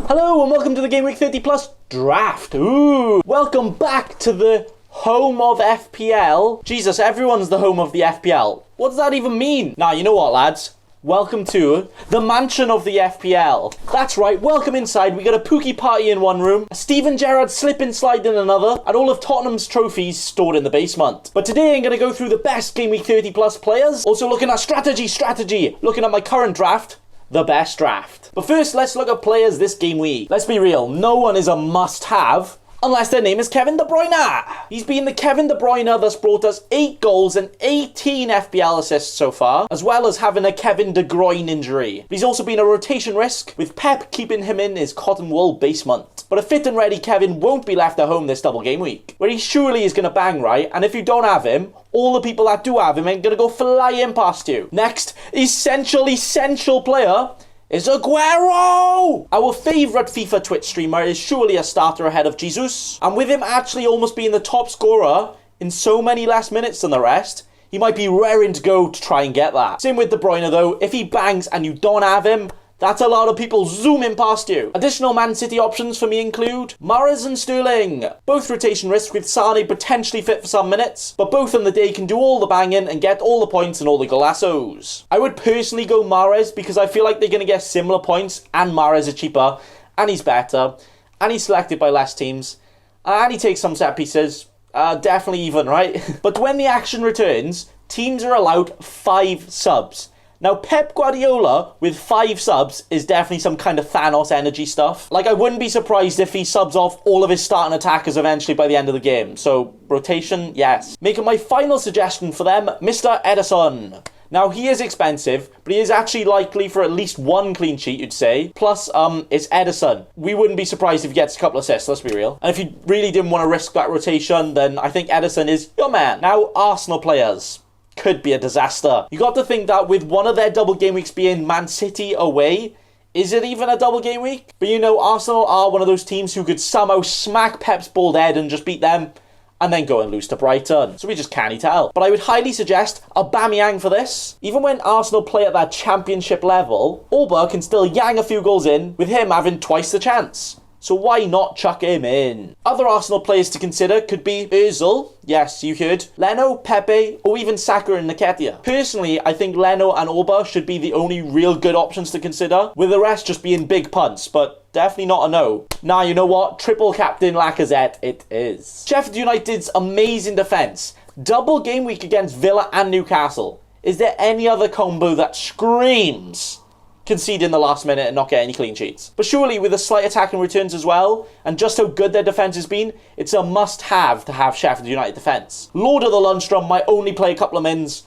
Hello and welcome to the Gameweek 30+ Draft. Ooh, welcome back to the home of FPL. Jesus, everyone's the home of the FPL. What does that even mean? Nah, you know what, lads? Welcome to the mansion of the FPL. That's right, welcome inside. We got a Pookie party in one room, a Steven Gerrard slip and slide in another, and all of Tottenham's trophies stored in the basement. But today I'm going to go through the best Gameweek 30+ players, also looking at strategy, looking at my current draft, the best draft. But first, let's look at players this game week. Let's be real, no one is a must-have unless their name is Kevin De Bruyne. He's been the Kevin De Bruyne that's brought us 8 goals and 18 FPL assists so far, as well as having a Kevin De Groin injury. But he's also been a rotation risk, with Pep keeping him in his cotton wool basement. But a fit and ready Kevin won't be left at home this double game week, where he surely is going to bang, right? And if you don't have him, all the people that do have him ain't going to go flying past you. Next, essential player is Aguero! Our favourite FIFA Twitch streamer is surely a starter ahead of Jesus. And with him actually almost being the top scorer in so many less minutes than the rest, he might be raring to go to try and get that. Same with De Bruyne though, if he bangs and you don't have him, that's a lot of people zooming past you. Additional Man City options for me include Mahrez and Sterling. Both rotation risks with Sane potentially fit for some minutes, but both on the day can do all the banging and get all the points and all the golassos. I would personally go Mahrez because I feel like they're going to get similar points and Mahrez is cheaper and he's better and he's selected by less teams and he takes some set pieces. Definitely even, right? But when the action returns, teams are allowed 5 subs. Now, Pep Guardiola with 5 subs is definitely some kind of Thanos energy stuff. Like, I wouldn't be surprised if he subs off all of his starting attackers eventually by the end of the game. So, rotation, yes. Making my final suggestion for them, Mr. Ederson. Now, he is expensive, but he is actually likely for at least 1 clean sheet, you'd say. Plus, it's Ederson. We wouldn't be surprised if he gets a couple assists, let's be real. And if you really didn't want to risk that rotation, then I think Ederson is your man. Now, Arsenal players. Could be a disaster. You got to think that with one of their double game weeks being Man City away, is it even a double game week? But you know, Arsenal are one of those teams who could somehow smack Pep's bald head and just beat them, and then go and lose to Brighton. So we just can't tell. But I would highly suggest Aubameyang for this. Even when Arsenal play at that championship level, Auba can still yang a few goals in, with him having twice the chance. So why not chuck him in? Other Arsenal players to consider could be Ozil, yes, you heard, Leno, Pepe, or even Saka and Nketiah. Personally, I think Leno and Auba should be the only real good options to consider, with the rest just being big punts, but definitely not a no. Nah, you know what? Triple captain Lacazette it is. Sheffield United's amazing defence. Double game week against Villa and Newcastle. Is there any other combo that screams concede in the last minute and not get any clean sheets? But surely with a slight attack and returns as well, and just how good their defence has been, it's a must-have to have Sheffield United defence. Lord of the Lundstrom might only play a couple of mins,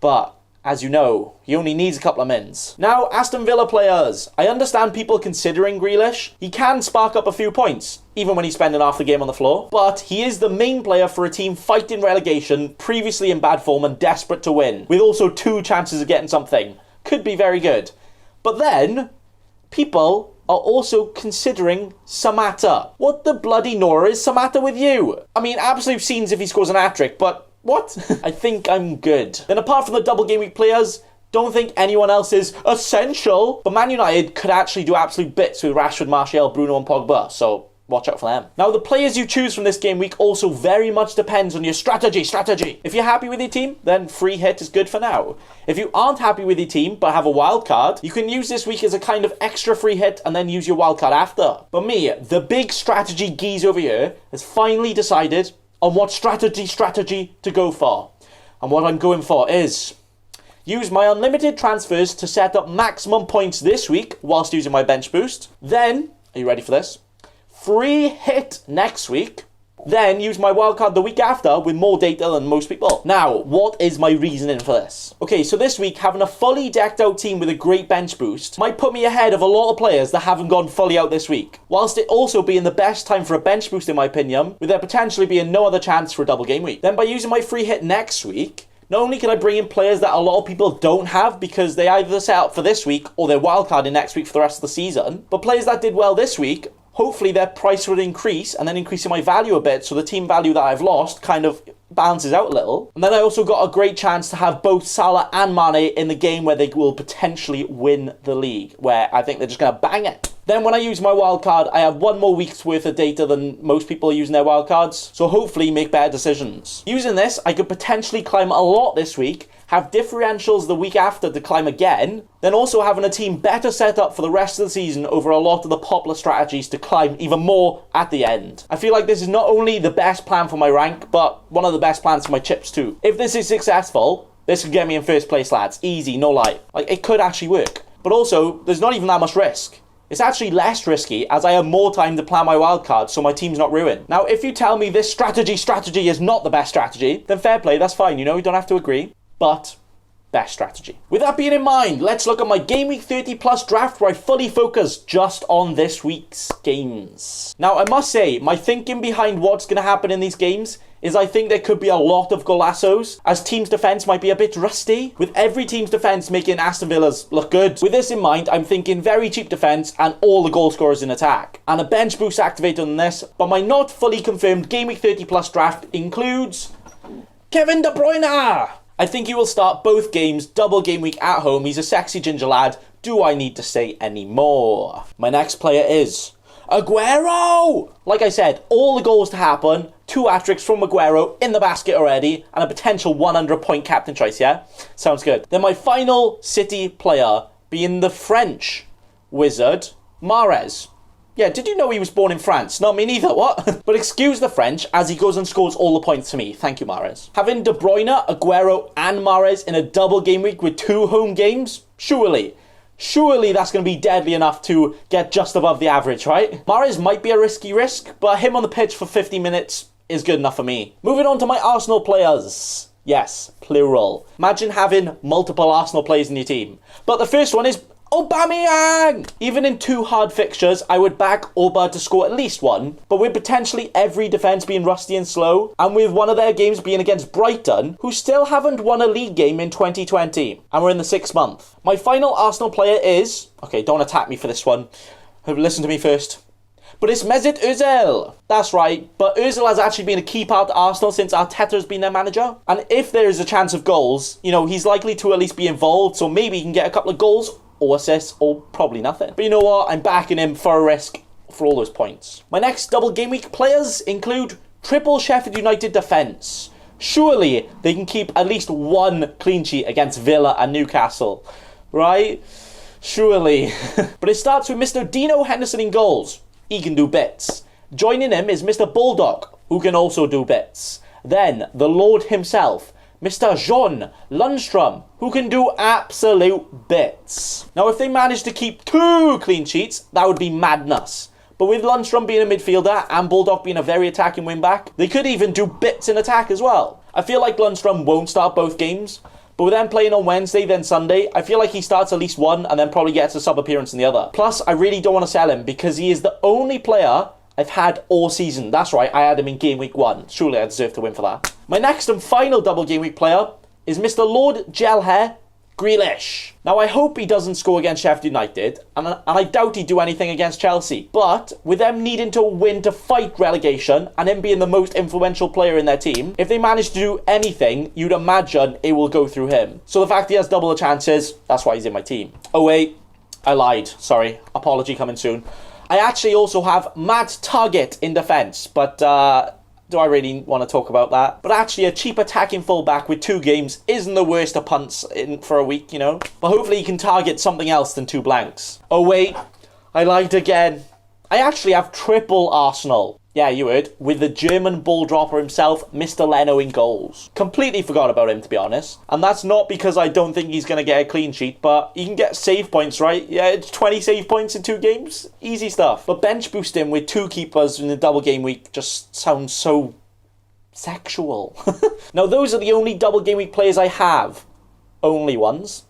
but as you know, he only needs a couple of mins. Now, Aston Villa players. I understand people considering Grealish. He can spark up a few points, even when he's spending half the game on the floor. But he is the main player for a team fighting relegation, previously in bad form and desperate to win, with also 2 chances of getting something. Could be very good. But then, people are also considering Samatta. What the bloody Nora is Samatta with you? I mean, absolute scenes if he scores an hat-trick, but what? I think I'm good. Then apart from the double game week players, don't think anyone else is essential. But Man United could actually do absolute bits with Rashford, Martial, Bruno and Pogba, so watch out for them. Now, the players you choose from this game week also very much depends on your strategy. If you're happy with your team, then free hit is good for now. If you aren't happy with your team but have a wild card, you can use this week as a kind of extra free hit and then use your wild card after. But me, the big strategy geese over here, has finally decided on what strategy to go for. And what I'm going for is use my unlimited transfers to set up maximum points this week whilst using my bench boost. Then, are you ready for this? Free hit next week, then use my wildcard the week after with more data than most people. Now, what is my reasoning for this? Okay, so this week, having a fully decked out team with a great bench boost might put me ahead of a lot of players that haven't gone fully out this week, whilst it also being the best time for a bench boost in my opinion, with there potentially being no other chance for a double game week. Then by using my free hit next week, not only can I bring in players that a lot of people don't have because they either set up for this week or they're wildcarding next week for the rest of the season, but players that did well this week, hopefully their price would increase and then increasing my value a bit so the team value that I've lost kind of balances out a little. And then I also got a great chance to have both Salah and Mane in the game where they will potentially win the league, where I think they're just going to bang it. Then when I use my wildcard, I have 1 more week's worth of data than most people are using their wildcards, so hopefully make better decisions. Using this, I could potentially climb a lot this week, have differentials the week after to climb again, then also having a team better set up for the rest of the season over a lot of the popular strategies to climb even more at the end. I feel like this is not only the best plan for my rank, but one of the best plans for my chips too. If this is successful, this could get me in first place, lads. Easy, no lie. Like, it could actually work. But also, there's not even that much risk. It's actually less risky as I have more time to plan my wildcard so my team's not ruined. Now, if you tell me this strategy is not the best strategy, then fair play, that's fine, you know, you don't have to agree. But best strategy. With that being in mind, let's look at my Gameweek 30 plus draft where I fully focus just on this week's games. Now, I must say, my thinking behind what's going to happen in these games is I think there could be a lot of golassos, as team's defence might be a bit rusty, with every team's defence making Aston Villa's look good. With this in mind, I'm thinking very cheap defence and all the goal scorers in attack. And a bench boost activated on this, but my not fully confirmed Gameweek 30 plus draft includes Kevin De Bruyne! I think he will start both games, double game week at home. He's a sexy ginger lad. Do I need to say any more? My next player is Aguero! Like I said, all the goals to happen, 2 hat-tricks from Aguero in the basket already, and a potential 100-point captain choice, yeah? Sounds good. Then my final City player being the French wizard, Mahrez. Yeah, did you know he was born in France? Not me neither, what? But excuse the French, as he goes and scores all the points to me. Thank you, Mahrez. Having De Bruyne, Aguero, and Mahrez in a double game week with 2 home games? Surely that's going to be deadly enough to get just above the average, right? Mahrez might be a risky risk, but him on the pitch for 50 minutes is good enough for me. Moving on to my Arsenal players. Yes, plural. Imagine having multiple Arsenal players in your team. But the first one is Aubameyang! Even in 2 hard fixtures, I would back Auba to score at least 1, but with potentially every defence being rusty and slow, and with one of their games being against Brighton, who still haven't won a league game in 2020, and we're in the 6th month. My final Arsenal player is... Okay, don't attack me for this one. Listen to me first. But it's Mesut Ozil. That's right, but Ozil has actually been a key part of Arsenal since Arteta's been their manager. And if there is a chance of goals, you know, he's likely to at least be involved, so maybe he can get a couple of goals or assists, or probably nothing. But you know what? I'm backing him for a risk for all those points. My next double game week players include triple Sheffield United defence. Surely they can keep at least 1 clean sheet against Villa and Newcastle, right? Surely. But it starts with Mr. Dino Henderson in goals. He can do bits. Joining him is Mr. Bulldog, who can also do bits. Then the Lord himself, Mr. John Lundstrom, who can do absolute bits. Now, if they manage to keep 2 clean sheets, that would be madness. But with Lundstrom being a midfielder and Bulldog being a very attacking wing-back, they could even do bits in attack as well. I feel like Lundstrom won't start both games, but with them playing on Wednesday, then Sunday, I feel like he starts at least 1 and then probably gets a sub-appearance in the other. Plus, I really don't want to sell him because he is the only player I've had all season. That's right, I had him in game week 1. Surely I deserve to win for that. My next and final double game week player is Mr. Lord Gelhair Grealish. Now, I hope he doesn't score against Sheffield United, and I doubt he'd do anything against Chelsea. But with them needing to win to fight relegation, and him being the most influential player in their team, if they manage to do anything, you'd imagine it will go through him. So the fact he has double the chances, that's why he's in my team. Oh wait, I lied. Sorry, apology coming soon. I actually also have Matt Target in defence, but do I really want to talk about that? But actually, a cheap attacking fullback with 2 games isn't the worst of punts in for a week, you know? But hopefully he can target something else than 2 blanks. Oh wait, I lied again. I actually have triple Arsenal. Yeah, you heard. With the German ball dropper himself, Mr. Leno in goals. Completely forgot about him, to be honest. And that's not because I don't think he's going to get a clean sheet, but he can get save points, right? Yeah, it's 20 save points in 2 games. Easy stuff. But bench boost him with 2 keepers in the double game week just sounds so sexual. Now, those are the only double game week players I have. Only ones.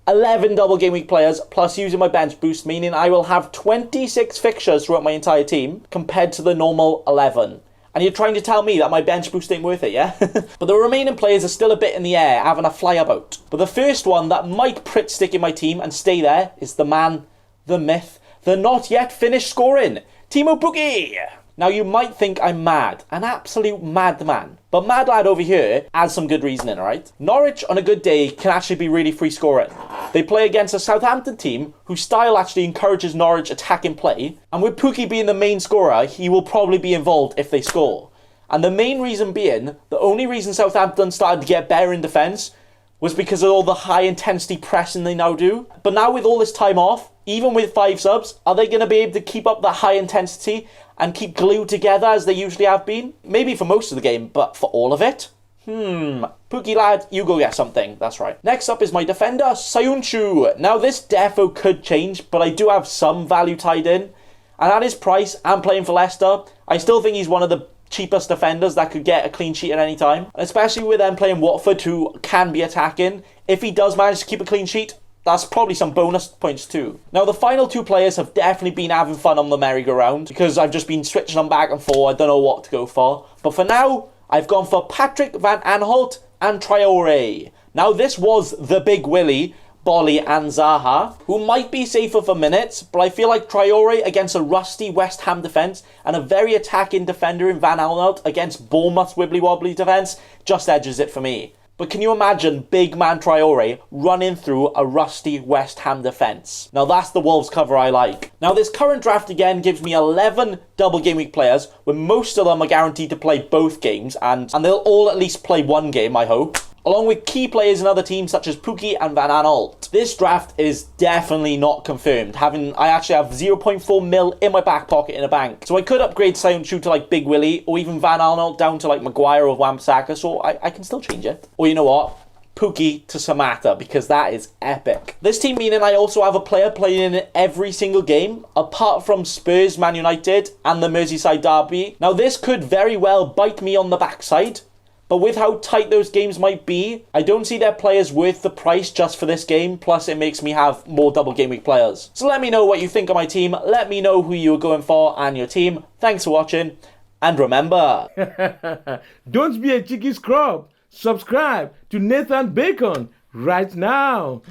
11 double game week players, plus using my bench boost, meaning I will have 26 fixtures throughout my entire team, compared to the normal 11. And you're trying to tell me that my bench boost ain't worth it, yeah? But the remaining players are still a bit in the air, having a fly about. But the first one that might Prit stick in my team and stay there is the man, the myth, the not yet finished scoring, Timo Pukki. Now, you might think I'm mad, an absolute madman. But Mad Lad over here has some good reasoning, alright? Norwich, on a good day, can actually be really free scoring. They play against a Southampton team whose style actually encourages Norwich attacking play. And with Pukki being the main scorer, he will probably be involved if they score. And the main reason being, the only reason Southampton started to get better in defence was because of all the high-intensity pressing they now do. But now with all this time off, even with 5 subs, are they going to be able to keep up that high intensity and keep glued together as they usually have been? Maybe for most of the game, but for all of it? Pukki lad, you go get something. That's right. Next up is my defender, Sayunchu. Now this defo could change, but I do have some value tied in. And at his price, and playing for Leicester, I still think he's one of the cheapest defenders that could get a clean sheet at any time. And especially with them playing Watford, who can be attacking. If he does manage to keep a clean sheet, that's probably some bonus points too. Now, the final 2 players have definitely been having fun on the merry-go-round because I've just been switching them back and forth. I don't know what to go for. But for now, I've gone for Patrick Van Aanholt and Traore. Now, this was the Big Willie, Bolly and Zaha, who might be safer for minutes, but I feel like Traore against a rusty West Ham defence and a very attacking defender in Van Aanholt against Bournemouth's wibbly-wobbly defence just edges it for me. But can you imagine big man Traore running through a rusty West Ham defence? Now that's the Wolves cover I like. Now this current draft again gives me 11 double game week players, where most of them are guaranteed to play both games, and they'll all at least play one game, I hope. Along with key players in other teams such as Pukki and Van Aanholt. This draft is definitely not confirmed, I actually have 0.4 mil in my back pocket in a bank. So I could upgrade Sayunchu to like Big Willie, or even Van Aanholt down to like Maguire or Wan-Bissaka, so I can still change it. Or you know what? Pukki to Samatta, because that is epic. This team meaning I also have a player playing in every single game, apart from Spurs, Man United, and the Merseyside derby. Now this could very well bite me on the backside, but with how tight those games might be, I don't see their players worth the price just for this game, plus it makes me have more double game week players. So let me know what you think of my team, let me know who you're going for and your team. Thanks for watching, and remember... Don't be a cheeky scrub. Subscribe to Nathan Bacon right now.